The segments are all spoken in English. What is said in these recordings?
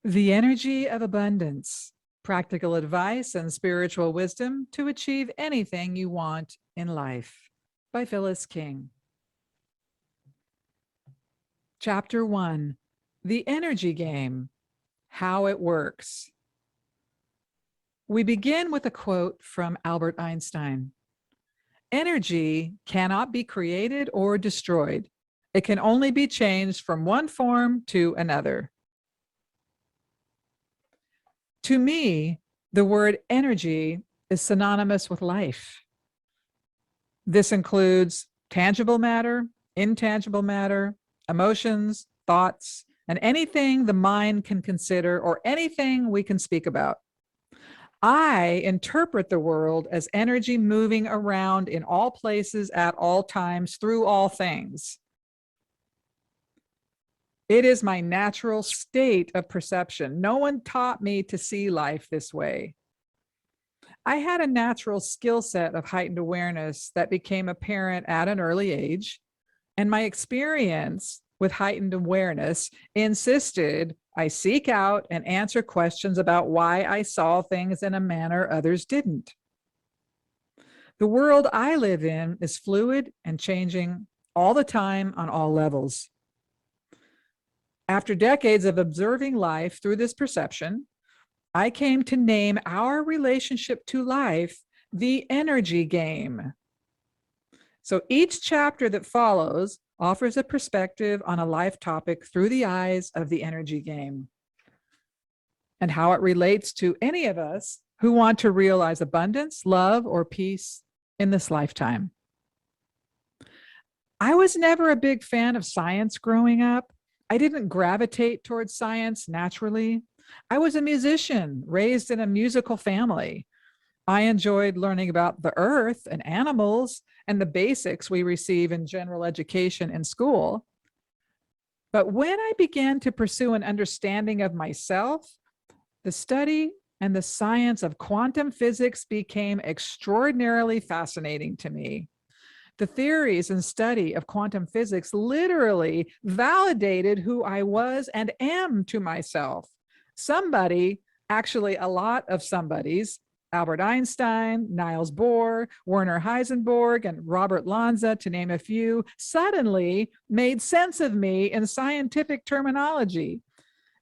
The Energy of Abundance, Practical Advice and Spiritual Wisdom to Achieve Anything You Want in Life by Phyllis King. Chapter 1, The Energy Game, How It Works. We begin with a quote from Albert Einstein. Energy cannot be created or destroyed. It can only be changed from one form to another. To me, the word energy is synonymous with life. This includes tangible matter, intangible matter, emotions, thoughts, and anything the mind can consider or anything we can speak about. I interpret the world as energy moving around in all places at all times through all things. It is my natural state of perception. No one taught me to see life this way. I had a natural skill set of heightened awareness that became apparent at an early age, and my experience with heightened awareness insisted I seek out and answer questions about why I saw things in a manner others didn't. The world I live in is fluid and changing all the time on all levels. After decades of observing life through this perception, I came to name our relationship to life the energy game. So each chapter that follows offers a perspective on a life topic through the eyes of the energy game and how it relates to any of us who want to realize abundance, love, or peace in this lifetime. I was never a big fan of science growing up. I didn't gravitate towards science naturally. I was a musician raised in a musical family. I enjoyed learning about the earth and animals and the basics we receive in general education in school. But when I began to pursue an understanding of myself, the study and the science of quantum physics became extraordinarily fascinating to me. The theories and study of quantum physics literally validated who I was and am to myself. Somebody, actually a lot of somebodies, Albert Einstein, Niels Bohr, Werner Heisenberg, and Robert Lanza, to name a few, suddenly made sense of me in scientific terminology.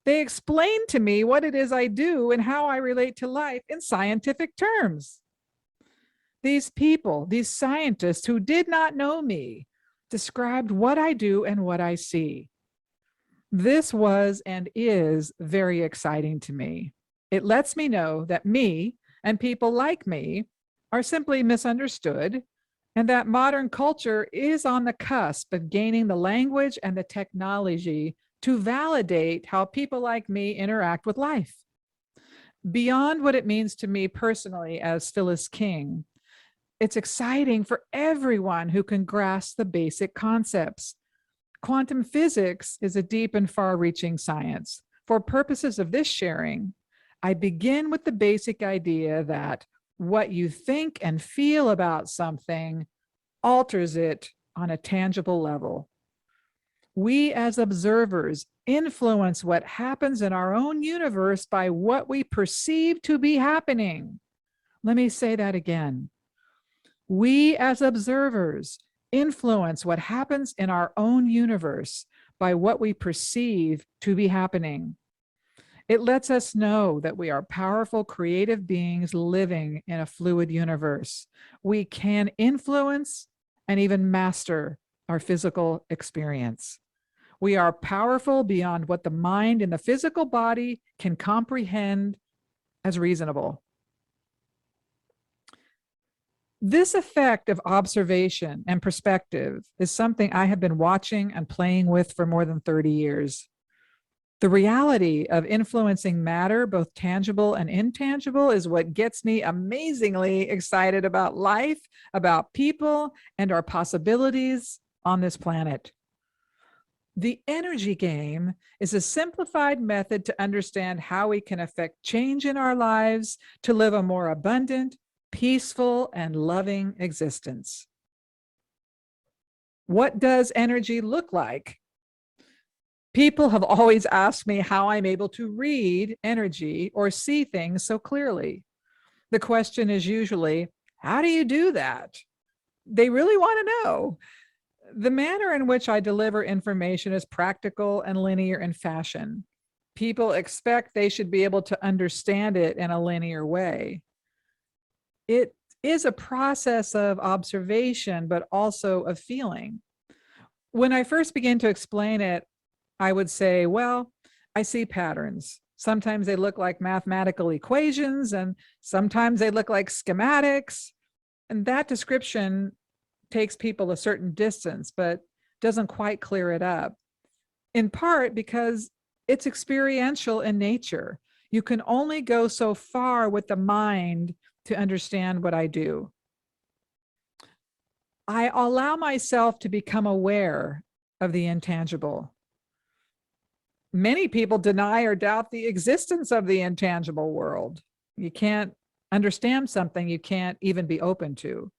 They explained to me what it is I do and how I relate to life in scientific terms. These people, these scientists who did not know me, described what I do and what I see. This was and is very exciting to me. It lets me know that me and people like me are simply misunderstood, and that modern culture is on the cusp of gaining the language and the technology to validate how people like me interact with life. Beyond what it means to me personally as Phyllis King, it's exciting for everyone who can grasp the basic concepts. Quantum physics is a deep and far-reaching science. For purposes of this sharing, I begin with the basic idea that what you think and feel about something alters it on a tangible level. We as observers influence what happens in our own universe by what we perceive to be happening. Let me say that again. We as observers influence what happens in our own universe by what we perceive to be happening. It lets us know that we are powerful, creative beings living in a fluid universe. We can influence and even master our physical experience. We are powerful beyond what the mind and the physical body can comprehend as reasonable. This effect of observation and perspective is something I have been watching and playing with for more than 30 years. The reality of influencing matter, both tangible and intangible, is what gets me amazingly excited about life, about people, and our possibilities on this planet. The energy game is a simplified method to understand how we can affect change in our lives to live a more abundant, peaceful, and loving existence. What does energy look like? People have always asked me how I'm able to read energy or see things so clearly. The question is usually, how do you do that? They really want to know. The manner in which I deliver information is practical and linear in fashion. People expect they should be able to understand it in a linear way. It is a process of observation, but also of feeling. When I first began to explain it, I would say, well, I see patterns. Sometimes they look like mathematical equations, and sometimes they look like schematics. And that description takes people a certain distance, but doesn't quite clear it up, in part because it's experiential in nature. You can only go so far with the mind to understand what I do. I allow myself to become aware of the intangible. Many people deny or doubt the existence of the intangible world. You can't understand something you can't even be open to.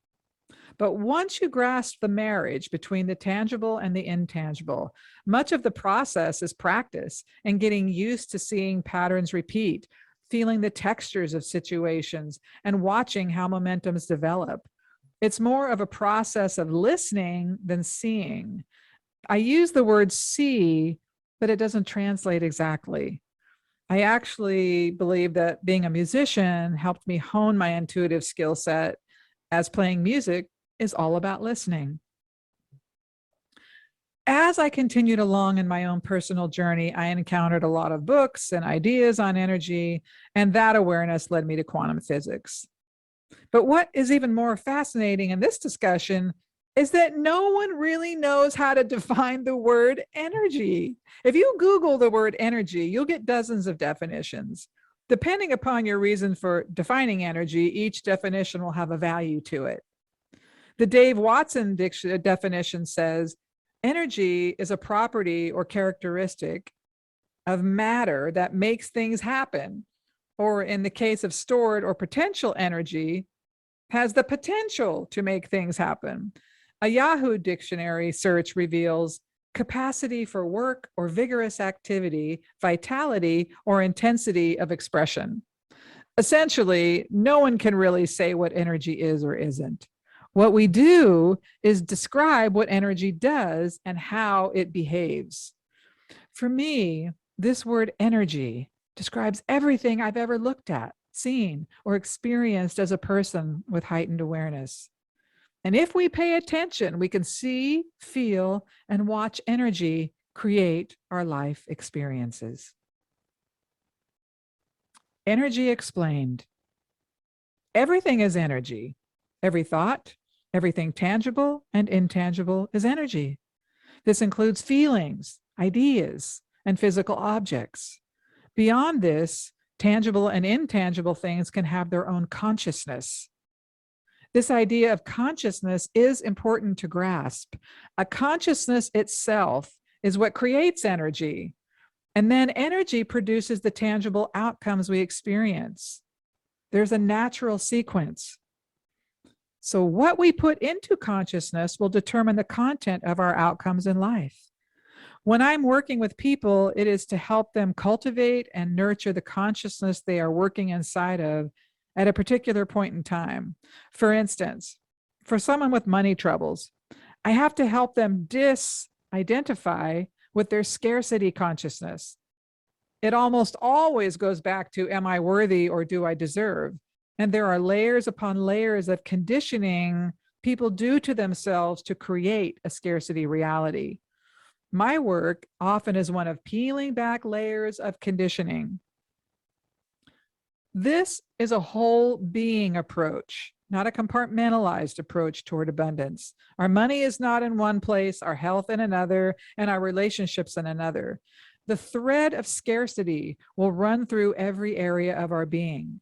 But once you grasp the marriage between the tangible and the intangible, much of the process is practice and getting used to seeing patterns repeat, feeling the textures of situations, and watching how momentums develop. It's more of a process of listening than seeing. I use the word see, but it doesn't translate exactly. I actually believe that being a musician helped me hone my intuitive skill set, as playing music is all about listening. As I continued along in my own personal journey, I encountered a lot of books and ideas on energy, and that awareness led me to quantum physics. But what is even more fascinating in this discussion is that no one really knows how to define the word energy. If you Google the word energy, you'll get dozens of definitions. Depending upon your reason for defining energy, each definition will have a value to it. The Dave Watson definition says energy is a property or characteristic of matter that makes things happen, or in the case of stored or potential energy, has the potential to make things happen. A Yahoo dictionary search reveals capacity for work or vigorous activity, vitality, or intensity of expression. Essentially, no one can really say what energy is or isn't. What we do is describe what energy does and how it behaves. For me, this word energy describes everything I've ever looked at, seen, or experienced as a person with heightened awareness. And if we pay attention, we can see, feel, and watch energy create our life experiences. Energy explained. Everything is energy. Every thought, everything tangible and intangible is energy. This includes feelings, ideas, and physical objects. Beyond this, tangible and intangible things can have their own consciousness. This idea of consciousness is important to grasp. A consciousness itself is what creates energy, and then energy produces the tangible outcomes we experience. There's a natural sequence. So what we put into consciousness will determine the content of our outcomes in life. When I'm working with people, it is to help them cultivate and nurture the consciousness they are working inside of at a particular point in time. For instance, for someone with money troubles, I have to help them disidentify with their scarcity consciousness. It almost always goes back to, am I worthy or do I deserve? And there are layers upon layers of conditioning people do to themselves to create a scarcity reality. My work often is one of peeling back layers of conditioning. This is a whole being approach, not a compartmentalized approach toward abundance. Our money is not in one place, our health in another, and our relationships in another. The thread of scarcity will run through every area of our being.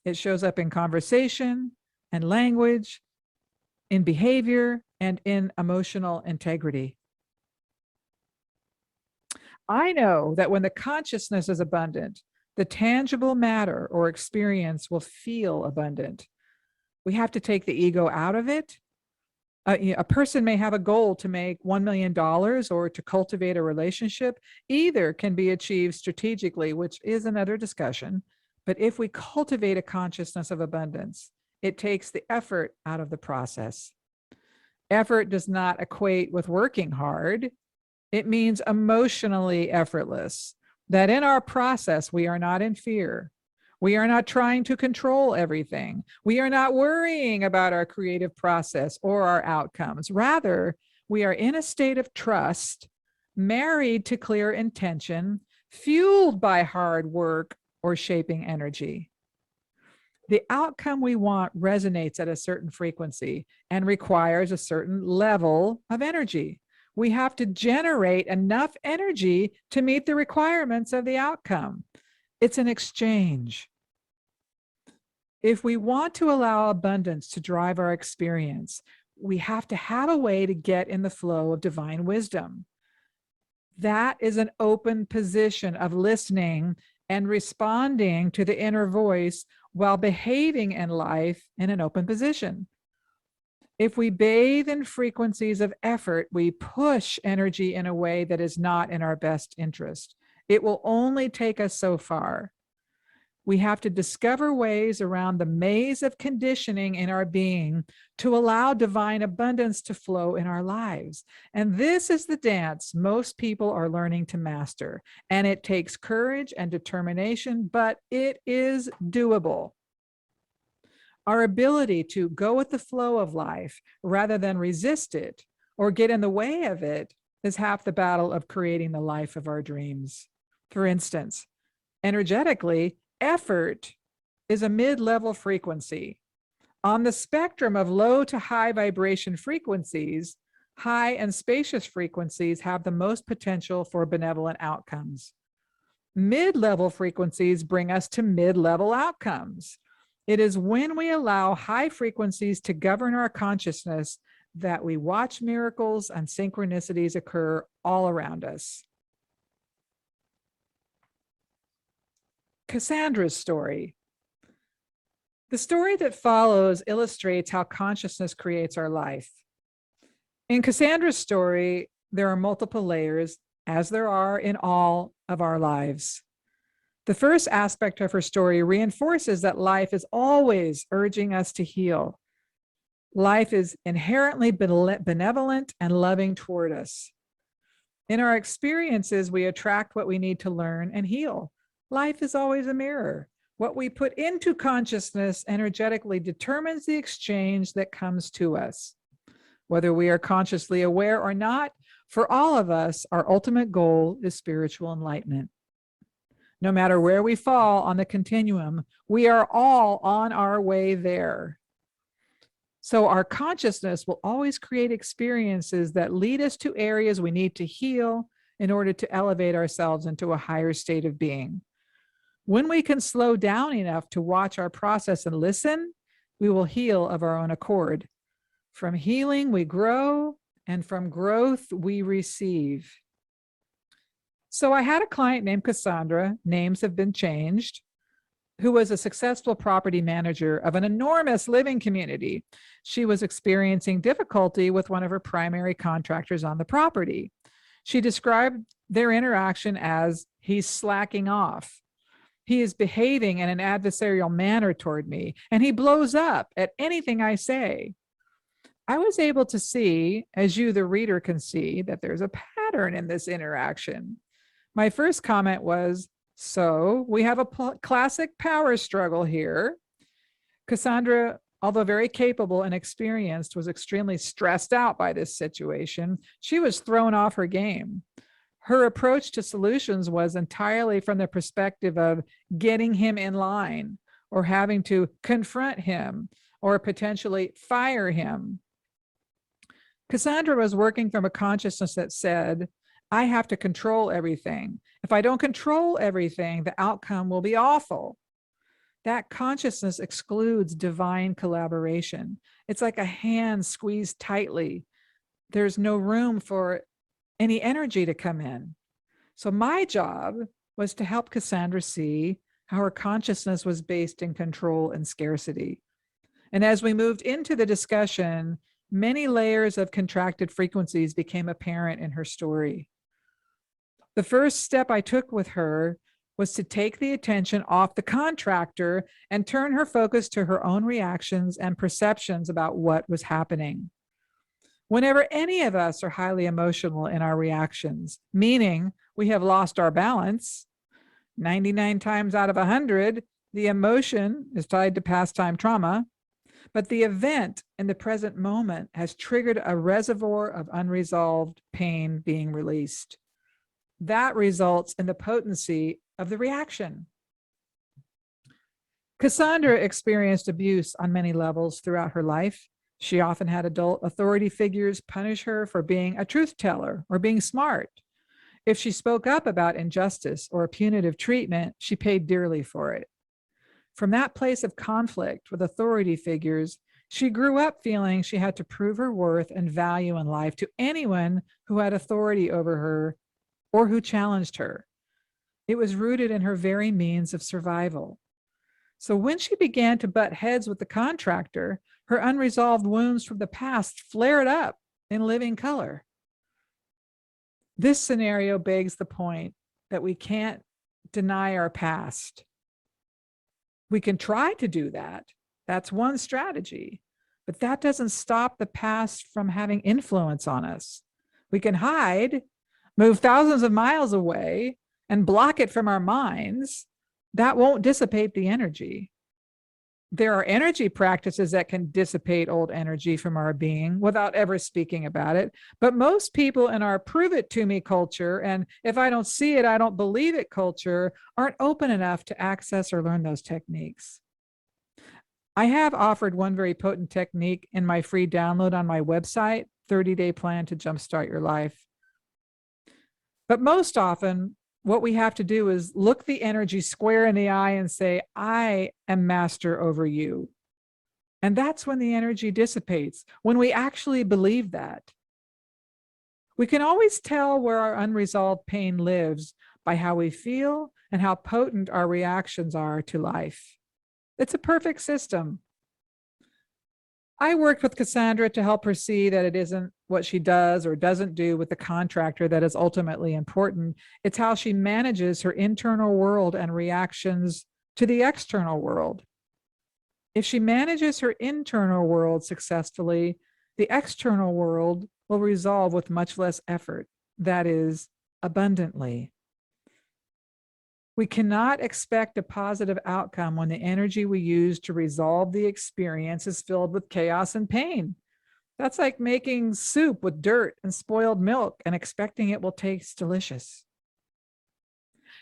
It shows up in conversation and language, in behavior, and in emotional integrity. I know that when the consciousness is abundant, the tangible matter or experience will feel abundant. We have to take the ego out of it A person may have a goal to make $1 million or to cultivate a relationship. Either can be achieved strategically, which is another discussion. But if we cultivate a consciousness of abundance, it takes the effort out of the process. Effort does not equate with working hard. It means emotionally effortless, that in our process, we are not in fear. We are not trying to control everything. We are not worrying about our creative process or our outcomes. Rather, we are in a state of trust, married to clear intention, fueled by hard work or shaping energy. The outcome we want resonates at a certain frequency and requires a certain level of energy. We have to generate enough energy to meet the requirements of the outcome. It's an exchange. If we want to allow abundance to drive our experience, we have to have a way to get in the flow of divine wisdom. That is an open position of listening and responding to the inner voice while behaving in life in an open position. If we bathe in frequencies of effort, we push energy in a way that is not in our best interest. It will only take us so far. We have to discover ways around the maze of conditioning in our being to allow divine abundance to flow in our lives. And this is the dance most people are learning to master. And it takes courage and determination, but it is doable. Our ability to go with the flow of life rather than resist it or get in the way of it is half the battle of creating the life of our dreams. For instance, energetically, effort is a mid-level frequency. On the spectrum of low to high vibration frequencies, high and spacious frequencies have the most potential for benevolent outcomes. Mid-level frequencies bring us to mid-level outcomes. It is when we allow high frequencies to govern our consciousness that we watch miracles and synchronicities occur all around us. Cassandra's story. The story that follows illustrates how consciousness creates our life. In Cassandra's story, there are multiple layers, as there are in all of our lives. The first aspect of her story reinforces that life is always urging us to heal. Life is inherently benevolent and loving toward us. In our experiences, we attract what we need to learn and heal. Life is always a mirror. What we put into consciousness energetically determines the exchange that comes to us. Whether we are consciously aware or not, for all of us, our ultimate goal is spiritual enlightenment. No matter where we fall on the continuum, we are all on our way there. So our consciousness will always create experiences that lead us to areas we need to heal in order to elevate ourselves into a higher state of being. When we can slow down enough to watch our process and listen, we will heal of our own accord. From healing, we grow, and from growth, we receive. So I had a client named Cassandra, names have been changed, who was a successful property manager of an enormous living community. She was experiencing difficulty with one of her primary contractors on the property. She described their interaction as, he's slacking off. He is behaving in an adversarial manner toward me, and he blows up at anything I say. I was able to see, as you, the reader, can see, that there's a pattern in this interaction. My first comment was, so we have a classic power struggle here. Cassandra, although very capable and experienced, was extremely stressed out by this situation. She was thrown off her game. Her approach to solutions was entirely from the perspective of getting him in line or having to confront him or potentially fire him. Cassandra was working from a consciousness that said, I have to control everything. If I don't control everything, the outcome will be awful. That consciousness excludes divine collaboration. It's like a hand squeezed tightly. There's no room for any energy to come in. So my job was to help Cassandra see how her consciousness was based in control and scarcity. And as we moved into the discussion, Many layers of contracted frequencies became apparent in her story. The first step I took with her was to take the attention off the contractor and turn her focus to her own reactions and perceptions about what was happening. Whenever any of us are highly emotional in our reactions, meaning we have lost our balance, 99 times out of 100, the emotion is tied to past time trauma, but the event in the present moment has triggered a reservoir of unresolved pain being released. That results in the potency of the reaction. Cassandra experienced abuse on many levels throughout her life. She often had adult authority figures punish her for being a truth teller or being smart. If she spoke up about injustice or punitive treatment, she paid dearly for it. From that place of conflict with authority figures, she grew up feeling she had to prove her worth and value in life to anyone who had authority over her or who challenged her. It was rooted in her very means of survival. So when she began to butt heads with the contractor, her unresolved wounds from the past flared up in living color. This scenario begs the point that we can't deny our past. We can try to do that. That's one strategy, but that doesn't stop the past from having influence on us. We can hide, move thousands of miles away, and block it from our minds. That won't dissipate the energy. There are energy practices that can dissipate old energy from our being without ever speaking about it. But most people in our prove it to me culture, and if I don't see it, I don't believe it culture, aren't open enough to access or learn those techniques. I have offered one very potent technique in my free download on my website, 30-day plan to jumpstart your life. But most often, what we have to do is look the energy square in the eye and say, I am master over you. And that's when the energy dissipates, when we actually believe that. We can always tell where our unresolved pain lives by how we feel and how potent our reactions are to life. It's a perfect system. I worked with Cassandra to help her see that it isn't what she does or doesn't do with the contractor that is ultimately important. It's how she manages her internal world and reactions to the external world. If she manages her internal world successfully, the external world will resolve with much less effort, that is, abundantly. We cannot expect a positive outcome when the energy we use to resolve the experience is filled with chaos and pain. That's like making soup with dirt and spoiled milk and expecting it will taste delicious.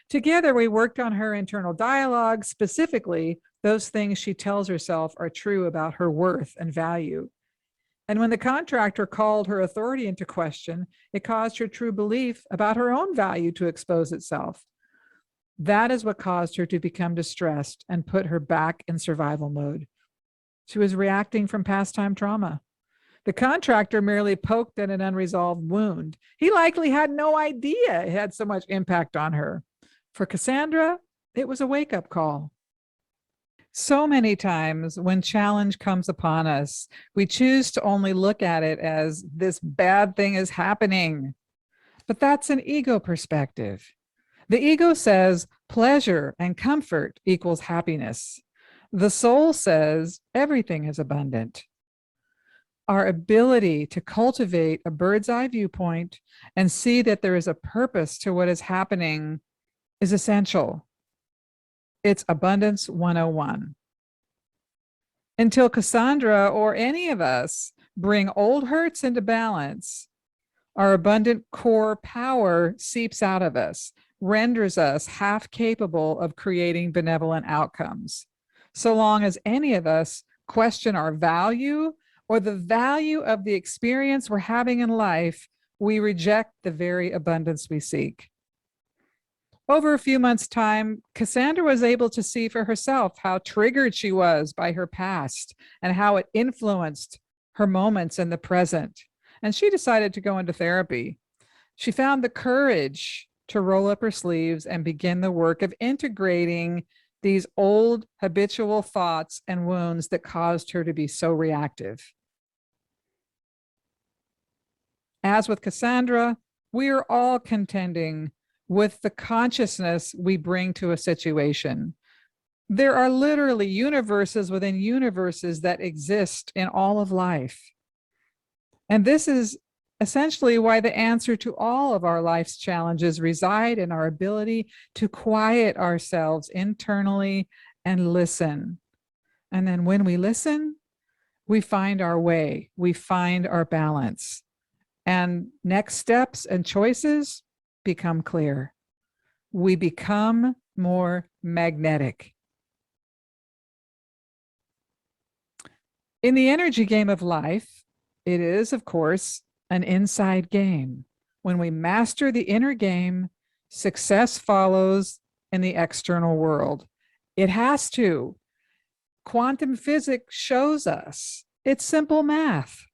Together, we worked on her internal dialogue, specifically those things she tells herself are true about her worth and value. And when the contractor called her authority into question, it caused her true belief about her own value to expose itself. That is what caused her to become distressed and put her back in survival mode. She was reacting from past time trauma. The contractor merely poked at an unresolved wound. He likely had no idea it had so much impact on her. For Cassandra, it was a wake-up call. So many times when challenge comes upon us, we choose to only look at it as this bad thing is happening. But that's an ego perspective. The ego says pleasure and comfort equals happiness. The soul says everything is abundant. Our ability to cultivate a bird's eye viewpoint and see that there is a purpose to what is happening is essential. It's Abundance 101. Until Cassandra or any of us bring old hurts into balance, our abundant core power seeps out of us, renders us half capable of creating benevolent outcomes. So long as any of us question our value or the value of the experience we're having in life, we reject the very abundance we seek. Over a few months' time, Cassandra was able to see for herself how triggered she was by her past and how it influenced her moments in the present. And she decided to go into therapy. She found the courage to roll up her sleeves and begin the work of integrating these old habitual thoughts and wounds that caused her to be so reactive. as with Cassandra, we are all contending with the consciousness we bring to a situation. There are literally universes within universes that exist in all of life. And this is essentially why the answer to all of our life's challenges reside in our ability to quiet ourselves internally and listen. And then when we listen, we find our way, we find our balance, and next steps and choices become clear. We become more magnetic. In the energy game of life, it is, of course, an inside game. When we master the inner game, success follows in the external world. It has to. Quantum physics shows us it's simple math.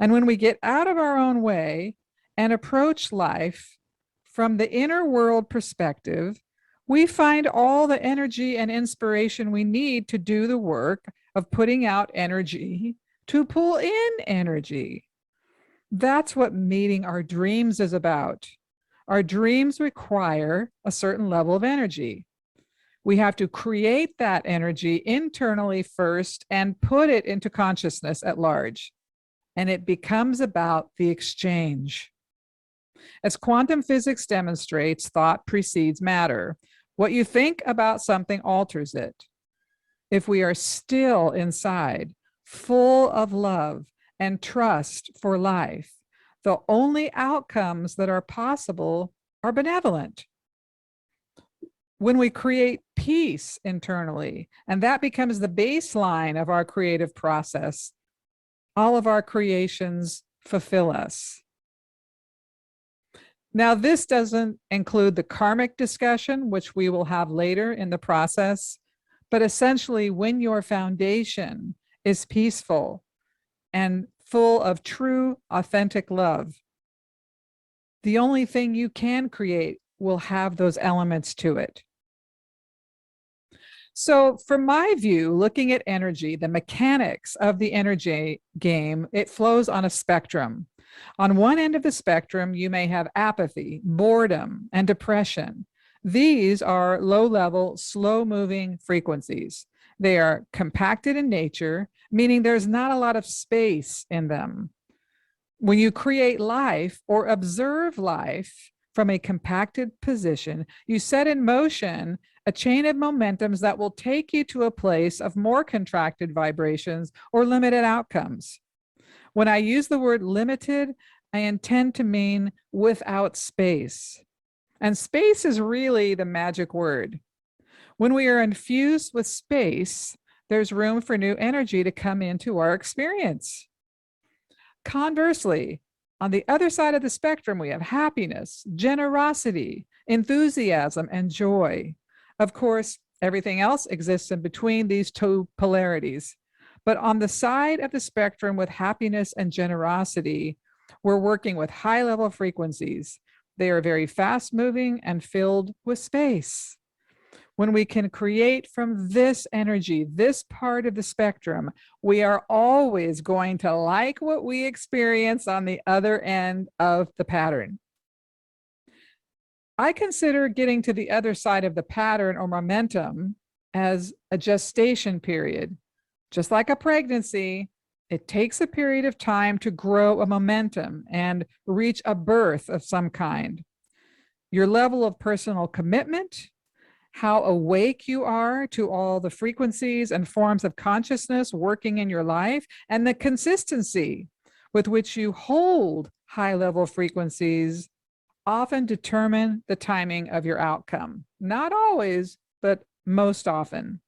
And when we get out of our own way and approach life from the inner world perspective, we find all the energy and inspiration we need to do the work of putting out energy to pull in energy. That's what meeting our dreams is about. Our dreams require a certain level of energy. We have to create that energy internally first and put it into consciousness at large. And it becomes about the exchange. As quantum physics demonstrates, thought precedes matter. What you think about something alters it. If we are still inside, full of love and trust for life, the only outcomes that are possible are benevolent. When we create peace internally, and that becomes the baseline of our creative process, all of our creations fulfill us. Now, this doesn't include the karmic discussion, which we will have later in the process, but essentially when your foundation is peaceful and full of true, authentic love, the only thing you can create will have those elements to it. So from my view, looking at energy, the mechanics of the energy game, it flows on a spectrum. On one end of the spectrum, you may have apathy, boredom, and depression. These are low-level, slow-moving frequencies. They are compacted in nature, meaning there's not a lot of space in them. When you create life or observe life from a compacted position, you set in motion a chain of momentums that will take you to a place of more contracted vibrations or limited outcomes. When I use the word limited, I intend to mean without space. And space is really the magic word. When we are infused with space, there's room for new energy to come into our experience. Conversely, on the other side of the spectrum, we have happiness, generosity, enthusiasm, and joy. Of course, everything else exists in between these two polarities. But on the side of the spectrum with happiness and generosity, we're working with high-level frequencies. They are very fast-moving and filled with space. When we can create from this energy, this part of the spectrum, we are always going to like what we experience on the other end of the pattern. I consider getting to the other side of the pattern or momentum as a gestation period. Just like a pregnancy, it takes a period of time to grow a momentum and reach a birth of some kind. Your level of personal commitment, how awake you are to all the frequencies and forms of consciousness working in your life, and the consistency with which you hold high-level frequencies often determine the timing of your outcome. Not always, but most often.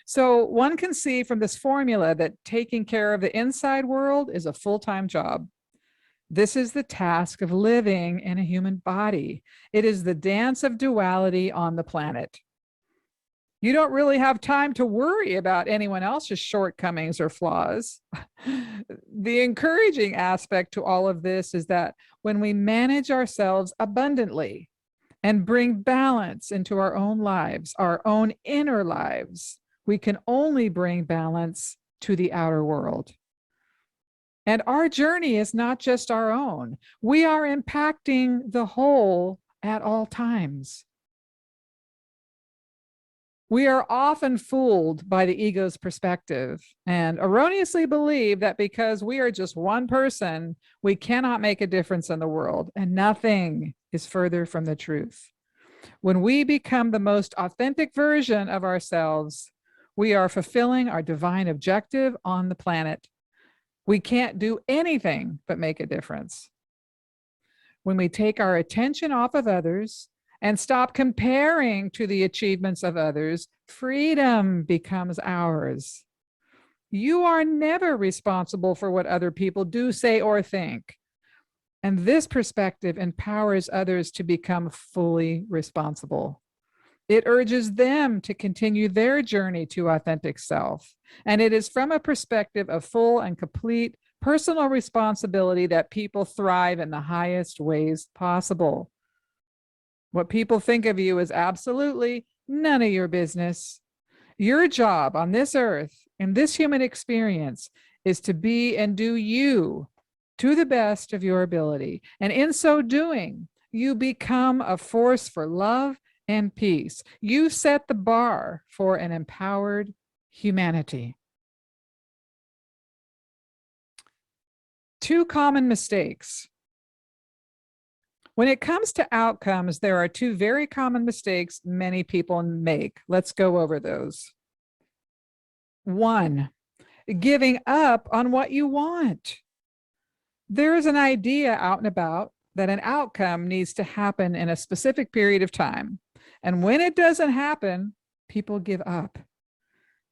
So one can see from this formula that taking care of the inside world is a full-time job. This is the task of living in a human body. It is the dance of duality on the planet. You don't really have time to worry about anyone else's shortcomings or flaws. The encouraging aspect to all of this is that when we manage ourselves abundantly and bring balance into our own lives, our own inner lives, we can only bring balance to the outer world. And our journey is not just our own. We are impacting the whole at all times. We are often fooled by the ego's perspective and erroneously believe that because we are just one person, we cannot make a difference in the world, and nothing is further from the truth. When we become the most authentic version of ourselves, we are fulfilling our divine objective on the planet. We can't do anything but make a difference. When we take our attention off of others and stop comparing to the achievements of others, freedom becomes ours. You are never responsible for what other people do, say, or think. And this perspective empowers others to become fully responsible. It urges them to continue their journey to authentic self. And it is from a perspective of full and complete personal responsibility that people thrive in the highest ways possible. What people think of you is absolutely none of your business. Your job on this earth, in this human experience, is to be and do you to the best of your ability. And in so doing, you become a force for love and peace. You set the bar for an empowered humanity. 2 common mistakes. When it comes to outcomes, there are 2 very common mistakes many people make. Let's go over those. 1, giving up on what you want. There is an idea out and about that an outcome needs to happen in a specific period of time. And when it doesn't happen, people give up.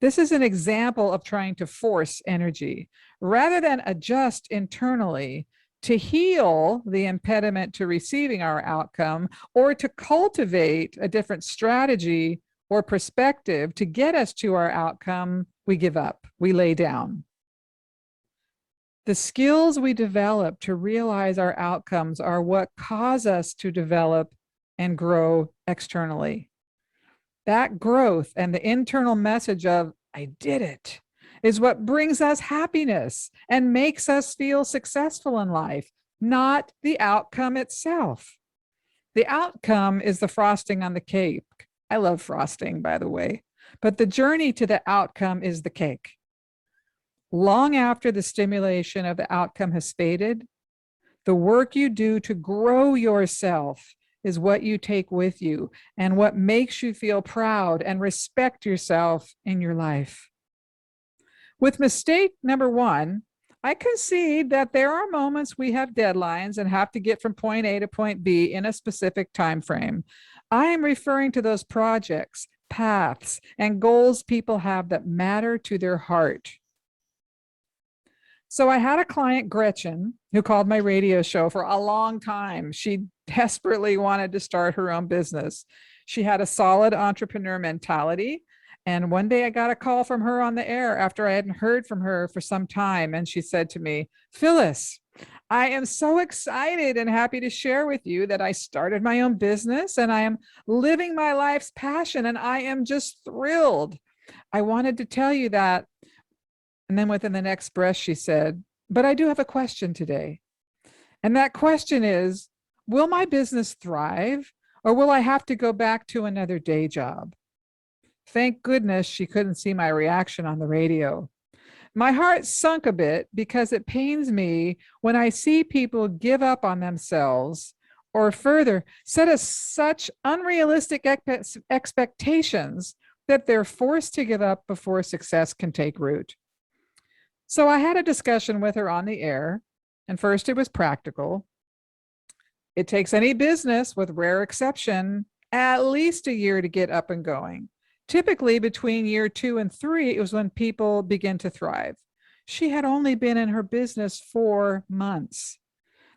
This is an example of trying to force energy rather than adjust internally to heal the impediment to receiving our outcome or to cultivate a different strategy or perspective to get us to our outcome. We give up, we lay down. The skills we develop to realize our outcomes are what cause us to develop and grow externally. That growth and the internal message of, I did it, is what brings us happiness and makes us feel successful in life, not the outcome itself. The outcome is the frosting on the cake. I love frosting, by the way, but the journey to the outcome is the cake. Long after the stimulation of the outcome has faded, the work you do to grow yourself is what you take with you and what makes you feel proud and respect yourself in your life. With mistake number 1, I concede that there are moments we have deadlines and have to get from point A to point B in a specific time frame. I am referring to those projects, paths, and goals people have that matter to their heart. So I had a client, Gretchen, who called my radio show for a long time. She desperately wanted to start her own business. She had a solid entrepreneur mentality. And one day I got a call from her on the air after I hadn't heard from her for some time. And she said to me, Phyllis, I am so excited and happy to share with you that I started my own business and I am living my life's passion and I am just thrilled. I wanted to tell you that. And then within the next breath, she said, but I do have a question today. And that question is, will my business thrive or will I have to go back to another day job? Thank goodness she couldn't see my reaction on the radio. My heart sunk a bit because it pains me when I see people give up on themselves or further set us such unrealistic expectations that they're forced to give up before success can take root. So I had a discussion with her on the air, and first it was practical. It takes any business, with rare exception, at least a year to get up and going. Typically between year 2 and 3 is when people begin to thrive. She had only been in her business 4 months.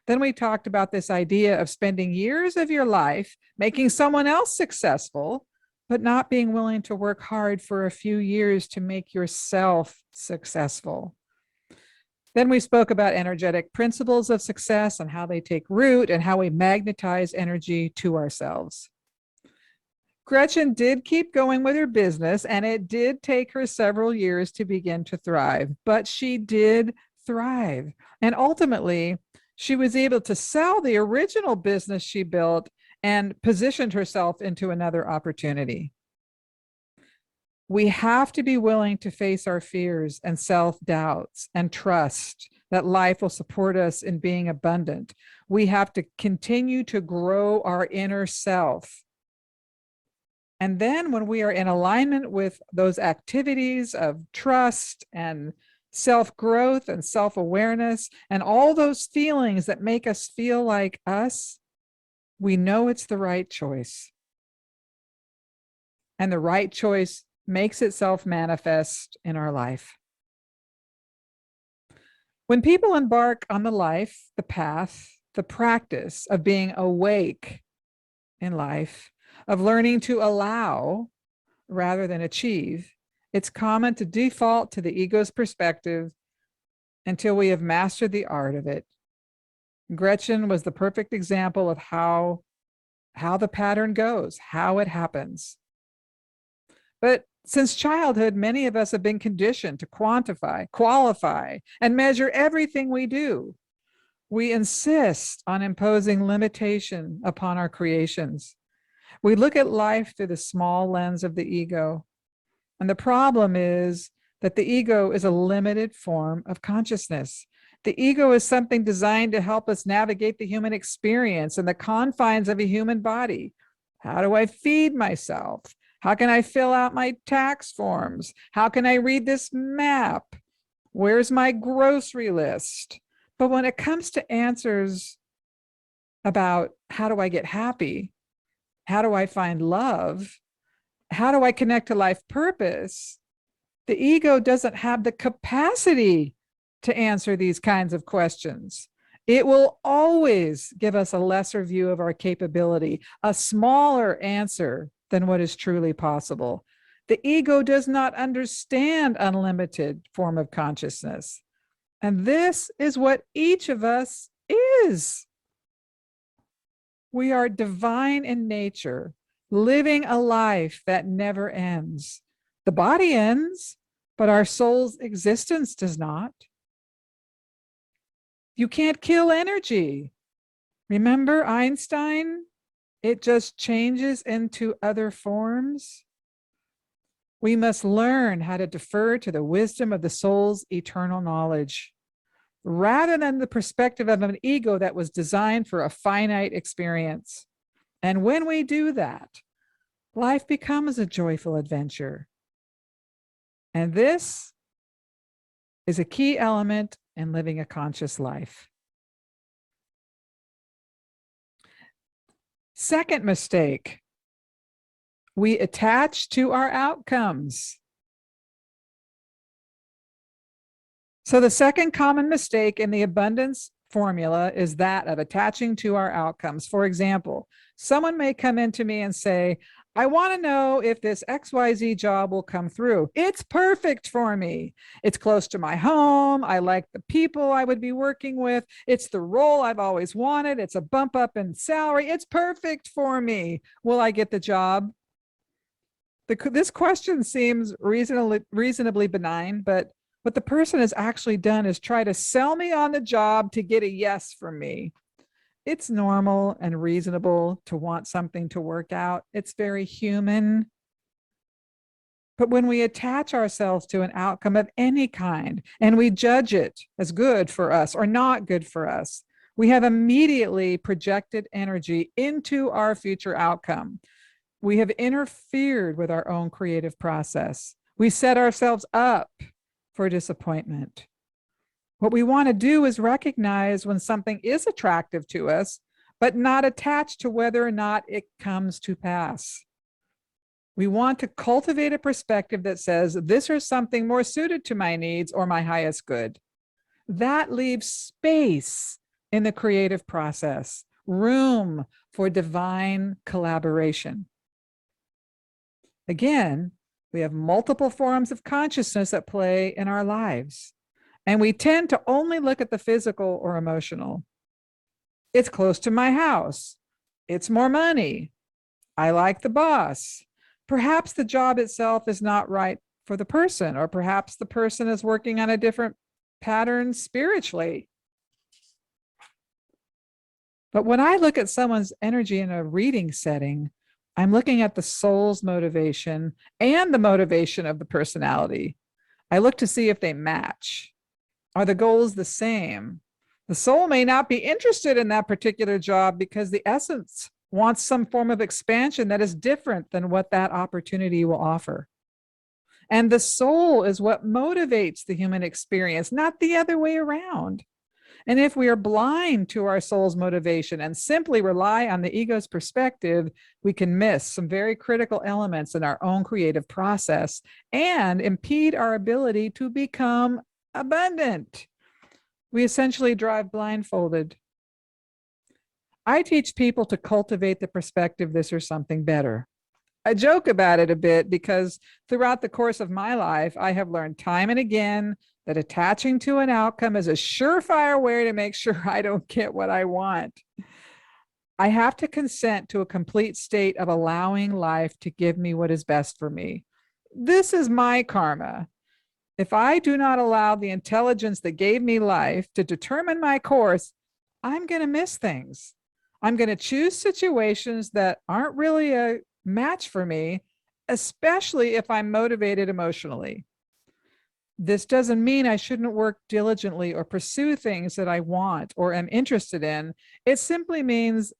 Then we talked about this idea of spending years of your life making someone else successful, but not being willing to work hard for a few years to make yourself successful. Then we spoke about energetic principles of success and how they take root and how we magnetize energy to ourselves. Gretchen did keep going with her business, and it did take her several years to begin to thrive, but she did thrive. And ultimately, she was able to sell the original business she built and positioned herself into another opportunity. We have to be willing to face our fears and self doubts and trust that life will support us in being abundant. We have to continue to grow our inner self. And then, when we are in alignment with those activities of trust and self growth and self awareness and all those feelings that make us feel like us, we know it's the right choice. And the right choice makes itself manifest in our life. When people embark on the life, the path, the practice of being awake in life, of learning to allow rather than achieve, it's common to default to the ego's perspective until we have mastered the art of it. Gretchen was the perfect example of how the pattern goes, how it happens. But since childhood, many of us have been conditioned to quantify, qualify, and measure everything we do. We insist on imposing limitation upon our creations. We look at life through the small lens of the ego. And the problem is that the ego is a limited form of consciousness. The ego is something designed to help us navigate the human experience and the confines of a human body. How do I feed myself? How can I fill out my tax forms? How can I read this map? Where's my grocery list? But when it comes to answers about how do I get happy? How do I find love? How do I connect to life purpose? The ego doesn't have the capacity to answer these kinds of questions. It will always give us a lesser view of our capability, a smaller answer than what is truly possible. The ego does not understand unlimited form of consciousness. And this is what each of us is. We are divine in nature, living a life that never ends. The body ends, but our soul's existence does not. You can't kill energy. Remember Einstein? It just changes into other forms. We must learn how to defer to the wisdom of the soul's eternal knowledge, rather than the perspective of an ego that was designed for a finite experience. And when we do that, life becomes a joyful adventure. And this is a key element in living a conscious life. Second mistake, we attach to our outcomes. So the second common mistake in the abundance formula is that of attaching to our outcomes. For example, someone may come into me and say, I want to know if this XYZ job will come through. It's perfect for me. It's close to my home. I like the people I would be working with. It's the role I've always wanted. It's a bump up in salary. It's perfect for me. Will I get the job? This question seems reasonably benign, but what the person has actually done is try to sell me on the job to get a yes from me. It's normal and reasonable to want something to work out. It's very human. But when we attach ourselves to an outcome of any kind and we judge it as good for us or not good for us, we have immediately projected energy into our future outcome. We have interfered with our own creative process. We set ourselves up for disappointment. What we want to do is recognize when something is attractive to us, but not attached to whether or not it comes to pass. We want to cultivate a perspective that says, this is something more suited to my needs or my highest good. That leaves space in the creative process, room for divine collaboration. Again, we have multiple forms of consciousness at play in our lives. And we tend to only look at the physical or emotional. It's close to my house. It's more money. I like the boss. Perhaps the job itself is not right for the person, or perhaps the person is working on a different patterns spiritually. But when I look at someone's energy in a reading setting, I'm looking at the soul's motivation and the motivation of the personality. I look to see if they match. Are the goals the same? The soul may not be interested in that particular job because the essence wants some form of expansion that is different than what that opportunity will offer. And the soul is what motivates the human experience, not the other way around. And if we are blind to our soul's motivation and simply rely on the ego's perspective, we can miss some very critical elements in our own creative process and impede our ability to become abundant. We essentially drive blindfolded. I teach people to cultivate the perspective this or something better. I joke about it a bit because throughout the course of my life, I have learned time and again that attaching to an outcome is a surefire way to make sure I don't get what I want. I have to consent to a complete state of allowing life to give me what is best for me. This is my karma. If I do not allow the intelligence that gave me life to determine my course, I'm going to miss things. I'm going to choose situations that aren't really a match for me, especially if I'm motivated emotionally. This doesn't mean I shouldn't work diligently or pursue things that I want or am interested in. It simply means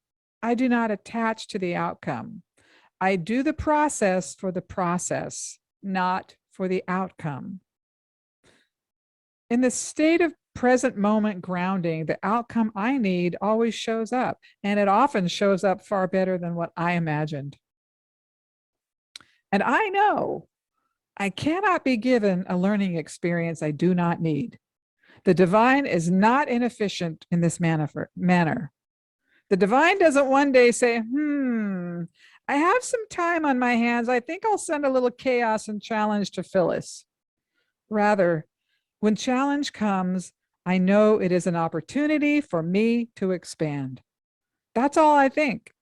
I do not attach to the outcome. I do the process for the process, not for the outcome. In the state of present moment grounding, the outcome I need always shows up, and it often shows up far better than what I imagined. And I know I cannot be given a learning experience I do not need. The divine is not inefficient in this manner. The divine doesn't one day say, I have some time on my hands. I think I'll send a little chaos and challenge to Phyllis. Rather, when challenge comes, I know it is an opportunity for me to expand. That's all I think.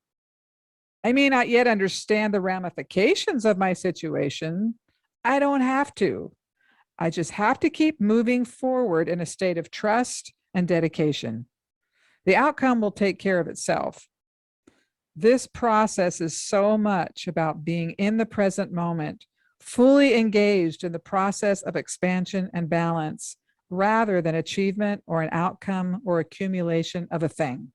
I may not yet understand the ramifications of my situation. I don't have to. I just have to keep moving forward in a state of trust and dedication. The outcome will take care of itself. This process is so much about being in the present moment, fully engaged in the process of expansion and balance, rather than achievement or an outcome or accumulation of a thing.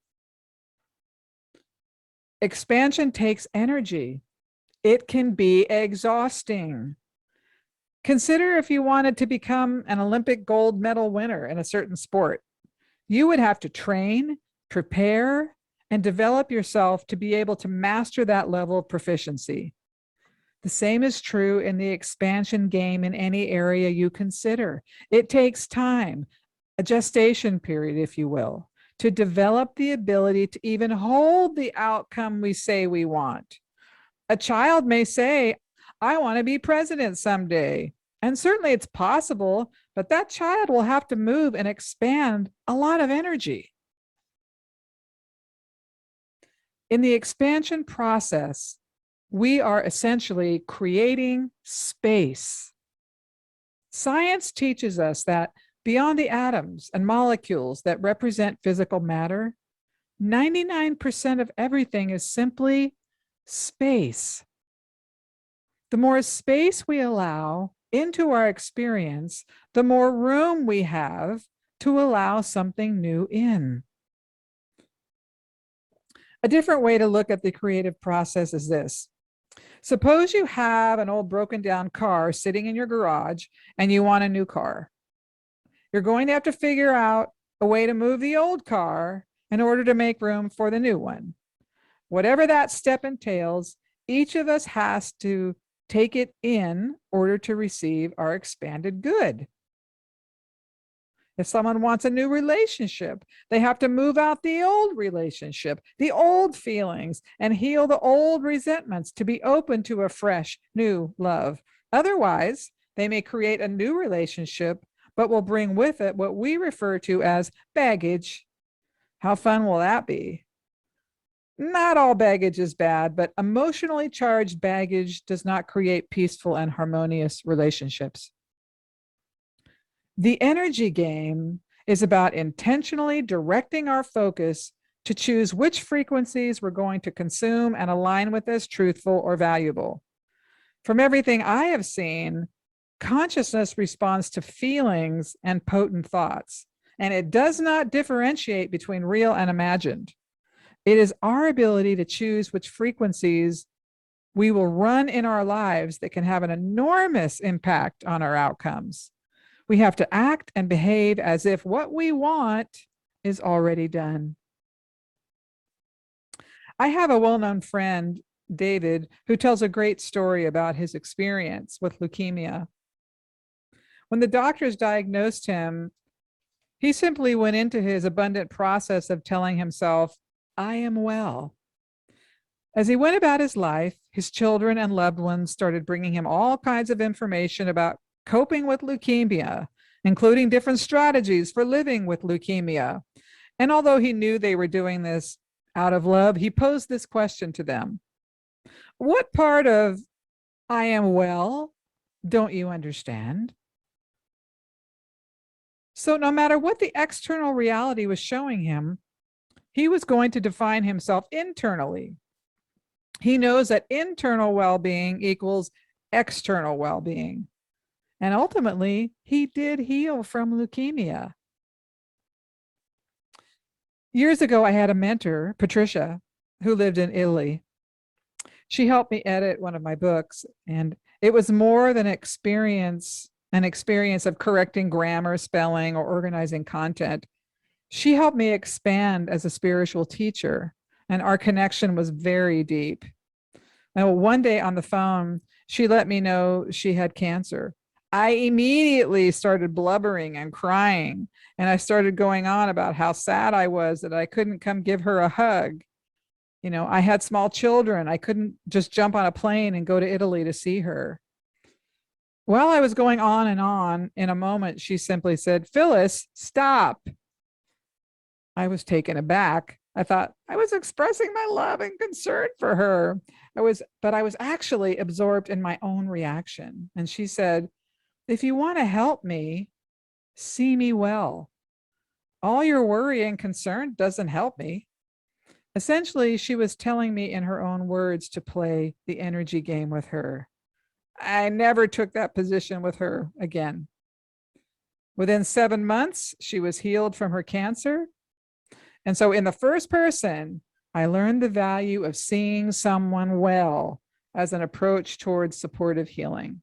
Expansion takes energy. It can be exhausting. Consider if you wanted to become an Olympic gold medal winner in a certain sport. You would have to train, prepare, and develop yourself to be able to master that level of proficiency. The same is true in the expansion game in any area you consider. It takes time, a gestation period, if you will, to develop the ability to even hold the outcome we say we want. A child may say, I want to be president someday. And certainly it's possible, but that child will have to move and expand a lot of energy. In the expansion process, we are essentially creating space. Science teaches us that beyond the atoms and molecules that represent physical matter, 99% of everything is simply space. The more space we allow into our experience, the more room we have to allow something new in. A different way to look at the creative process is this. Suppose you have an old broken down car sitting in your garage and you want a new car. You're going to have to figure out a way to move the old car in order to make room for the new one. Whatever that step entails, each of us has to take it in order to receive our expanded good. If someone wants a new relationship, they have to move out the old relationship, the old feelings, and heal the old resentments to be open to a fresh, new love. Otherwise, they may create a new relationship, but will bring with it what we refer to as baggage. How fun will that be? Not all baggage is bad, but emotionally charged baggage does not create peaceful and harmonious relationships. The energy game is about intentionally directing our focus to choose which frequencies we're going to consume and align with as truthful or valuable. From everything I have seen, consciousness responds to feelings and potent thoughts, and it does not differentiate between real and imagined. It is our ability to choose which frequencies we will run in our lives that can have an enormous impact on our outcomes. We have to act and behave as if what we want is already done. I have a well known friend, David, who tells a great story about his experience with leukemia. When the doctors diagnosed him, he simply went into his abundant process of telling himself, I am well. As he went about his life, his children and loved ones started bringing him all kinds of information about coping with leukemia, including different strategies for living with leukemia. And although he knew they were doing this out of love, he posed this question to them. What part of I am well don't you understand? So no matter what the external reality was showing him, he was going to define himself internally. He knows that internal well-being equals external well-being. And ultimately, he did heal from leukemia. Years ago, I had a mentor, Patricia, who lived in Italy. She helped me edit one of my books, and it was more than an experience of correcting grammar, spelling, or organizing content. She helped me expand as a spiritual teacher, and our connection was very deep. And one day on the phone, she let me know she had cancer. I immediately started blubbering and crying, and I started going on about how sad I was that I couldn't come give her a hug. You know, I had small children. I couldn't just jump on a plane and go to Italy to see her. While I was going on and on, in a moment, she simply said, Phyllis, stop. I was taken aback. I thought I was expressing my love and concern for her. But I was actually absorbed in my own reaction. And she said, if you want to help me, see me well. All your worry and concern doesn't help me. Essentially, she was telling me in her own words to play the energy game with her. I never took that position with her again. Within 7 months, she was healed from her cancer. And so in the first person, I learned the value of seeing someone well as an approach towards supportive healing.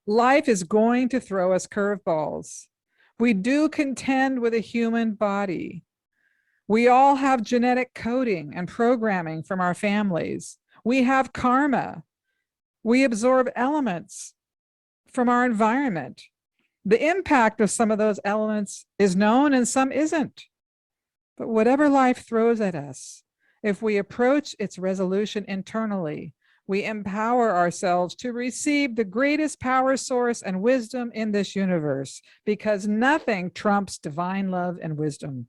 Life is going to throw us curveballs. We do contend with a human body. We all have genetic coding and programming from our families. We have karma. We absorb elements from our environment. The impact of some of those elements is known and some isn't. But whatever life throws at us, if we approach its resolution internally, we empower ourselves to receive the greatest power source and wisdom in this universe, because nothing trumps divine love and wisdom.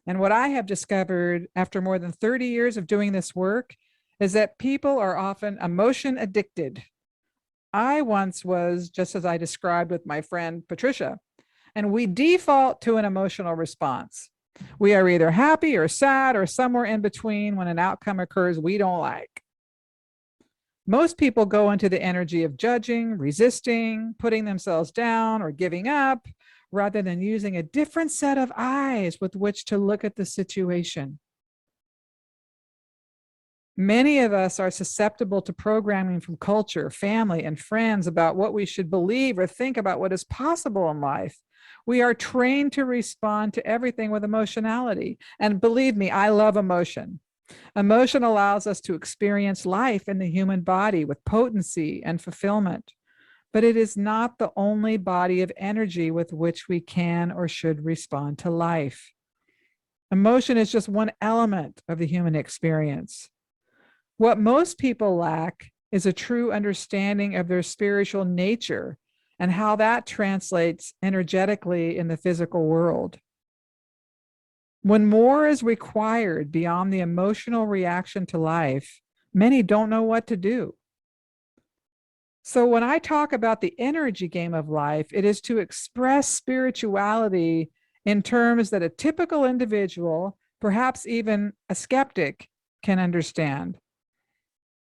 And what I have discovered after more than 30 years of doing this work is that people are often emotion addicted. I once was, just as I described with my friend Patricia, and we default to an emotional response. We are either happy or sad or somewhere in between when an outcome occurs we don't like. Most people go into the energy of judging, resisting, putting themselves down, or giving up, rather than using a different set of eyes with which to look at the situation. Many of us are susceptible to programming from culture, family, and friends about what we should believe or think about what is possible in life. We are trained to respond to everything with emotionality. And believe me, I love emotion. Emotion allows us to experience life in the human body with potency and fulfillment. But it is not the only body of energy with which we can or should respond to life. Emotion is just one element of the human experience. What most people lack is a true understanding of their spiritual nature and how that translates energetically in the physical world. When more is required beyond the emotional reaction to life, many don't know what to do. So when I talk about the energy game of life, it is to express spirituality in terms that a typical individual, perhaps even a skeptic, can understand.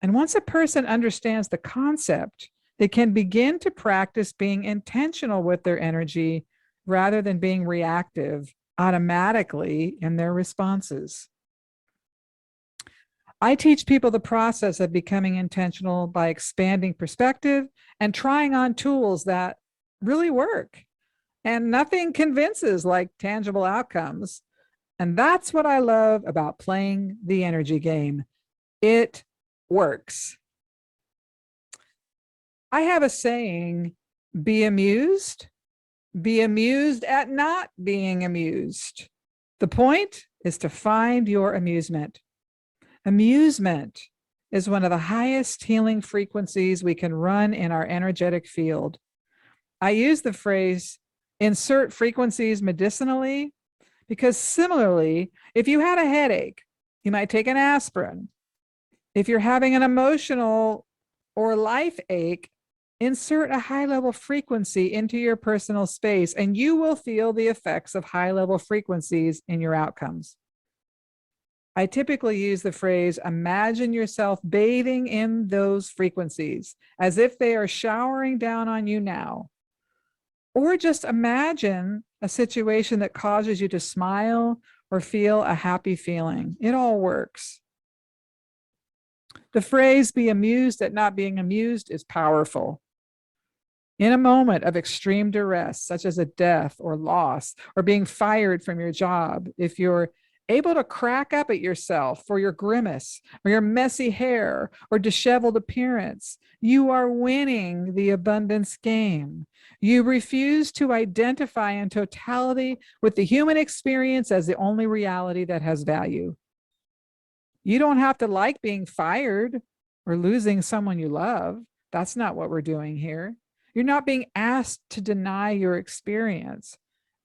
And once a person understands the concept, they can begin to practice being intentional with their energy rather than being reactive automatically in their responses. I teach people the process of becoming intentional by expanding perspective and trying on tools that really work. And nothing convinces like tangible outcomes. And that's what I love about playing the energy game. It works. I have a saying, be amused at not being amused. The point is to find your amusement. Amusement is one of the highest healing frequencies we can run in our energetic field. I use the phrase insert frequencies medicinally because similarly, if you had a headache, you might take an aspirin. If you're having an emotional or life ache, insert a high level frequency into your personal space and you will feel the effects of high level frequencies in your outcomes. I typically use the phrase, imagine yourself bathing in those frequencies as if they are showering down on you now. Or just imagine a situation that causes you to smile or feel a happy feeling. It all works. The phrase, be amused at not being amused, is powerful. In a moment of extreme duress, such as a death or loss, or being fired from your job, if you're able to crack up at yourself for your grimace or your messy hair or disheveled appearance, you are winning the abundance game. You refuse to identify in totality with the human experience as the only reality that has value. You don't have to like being fired or losing someone you love. That's not what we're doing here. You're not being asked to deny your experience.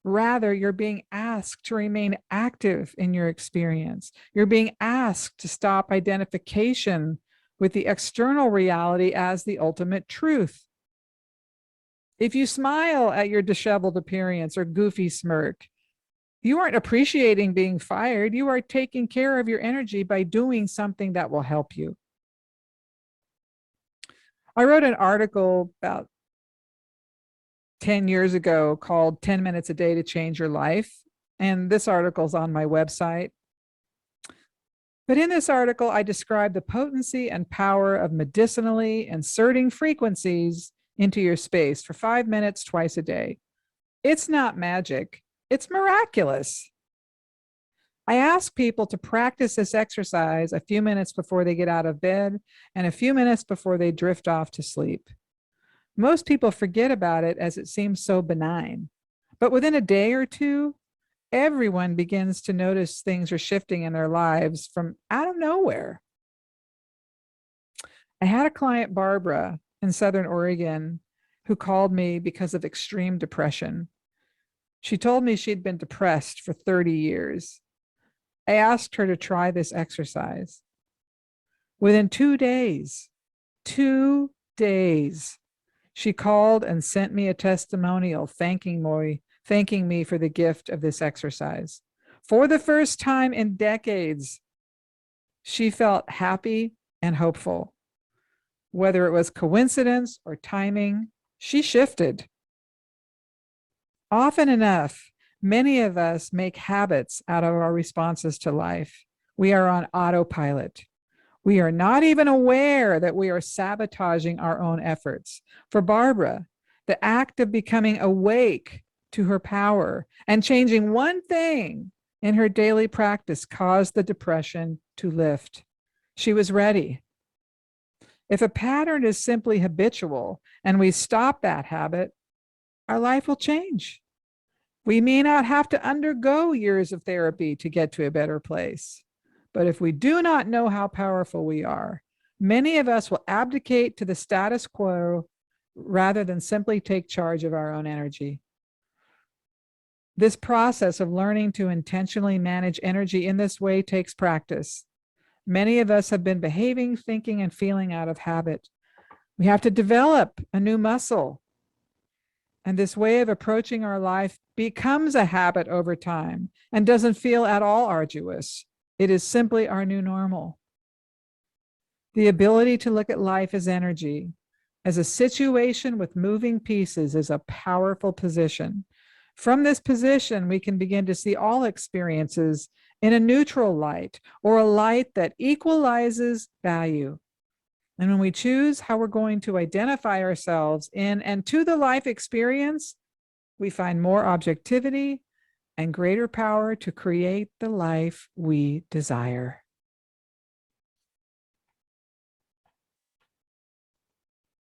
Rather, you're being asked to remain active in your experience. You're being asked to stop identification with the external reality as the ultimate truth. If you smile at your disheveled appearance or goofy smirk, you aren't appreciating being fired. You are taking care of your energy by doing something that will help you. I wrote an article about 10 years ago called 10 Minutes a Day to Change Your Life. And this article is on my website. But in this article, I describe the potency and power of medicinally inserting frequencies into your space for 5 minutes twice a day. It's not magic, it's miraculous. I ask people to practice this exercise a few minutes before they get out of bed and a few minutes before they drift off to sleep. Most people forget about it as it seems so benign. But within a day or two, everyone begins to notice things are shifting in their lives from out of nowhere. I had a client, Barbara, in Southern Oregon, who called me because of extreme depression. She told me she'd been depressed for 30 years. I asked her to try this exercise. Within 2 days, 2 days, she called and sent me a testimonial thanking me for the gift of this exercise. For the first time in decades, she felt happy and hopeful. Whether it was coincidence or timing, she shifted. Often enough, many of us make habits out of our responses to life. We are on autopilot. We are not even aware that we are sabotaging our own efforts. For Barbara, the act of becoming awake to her power and changing one thing in her daily practice caused the depression to lift. She was ready. If a pattern is simply habitual and we stop that habit, our life will change. We may not have to undergo years of therapy to get to a better place. But if we do not know how powerful we are, many of us will abdicate to the status quo rather than simply take charge of our own energy. This process of learning to intentionally manage energy in this way takes practice. Many of us have been behaving, thinking, and feeling out of habit. We have to develop a new muscle. And this way of approaching our life becomes a habit over time and doesn't feel at all arduous. It is simply our new normal. The ability to look at life as energy, as a situation with moving pieces, is a powerful position. From this position, we can begin to see all experiences in a neutral light, or a light that equalizes value. And when we choose how we're going to identify ourselves in and to the life experience, we find more objectivity and greater power to create the life we desire.